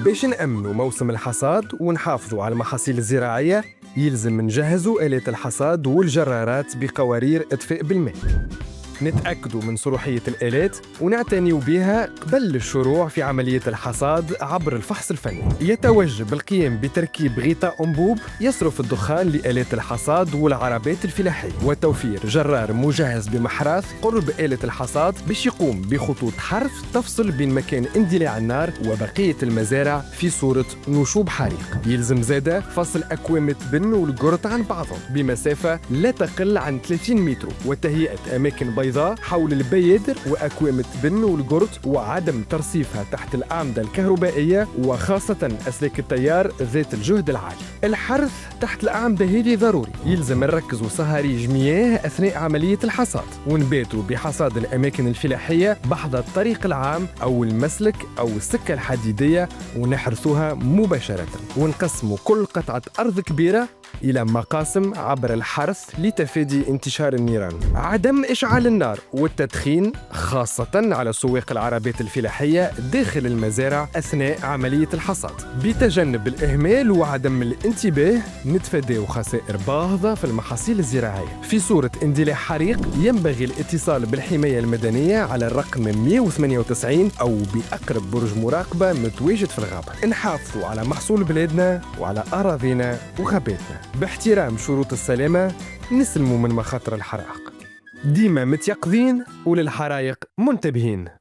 باش نأمنوا موسم الحصاد ونحافظوا على المحاصيل الزراعية يلزم نجهزوا آلات الحصاد والجرارات بقوارير إطفاء بالماء. نتأكدوا من صلاحية الآلات ونعتنيوا بها قبل الشروع في عملية الحصاد عبر الفحص الفني. يتوجب القيام بتركيب غطاء أنبوب يصرف الدخان لآلات الحصاد والعربات الفلاحية، وتوفير جرار مجهز بمحراث قرب آلة الحصاد باش يقوم بخطوط حرث تفصل بين مكان اندلاع النار وبقية المزارع في صورة نشوب حريق. يلزم زادة فصل أكوام التبن والقرط عن بعضهم بمسافة لا تقل عن 30 متر، وتهيئة أماكن بيضاء حول البيادر وأكوام التبن والقرط، وعدم ترصيفها تحت الأعمدة الكهربائية وخاصة أسلاك التيار ذات الجهد العالي. الحرث تحت الأعمدة هذه ضروري. يلزم نركزوا صهاريج مياه أثناء عملية الحصاد، ونباتوا بحصاد الأماكن الفلاحية بحذا الطريق العام أو المسلك أو السكة الحديدية ونحرثوها مباشرة، ونقسموا كل قطعة أرض كبيرة إلى مقاسم عبر الحرث لتفادي انتشار النيران. عدم إشعال النار والتدخين خاصة على سواق العربات الفلاحية داخل المزارع أثناء عملية الحصاد. بتجنب الإهمال وعدم الانتباه نتفادى خسائر باهظة في المحاصيل الزراعية. في صورة اندلاع حريق ينبغي الاتصال بالحماية المدنية على الرقم 198 أو بأقرب برج مراقبة متواجد في الغابة. نحافظوا على محصول بلادنا وعلى أراضينا وغاباتنا باحترام شروط السلامة، نسلموا من مخاطر الحرائق. ديما متيقظين وللحرائق منتبهين.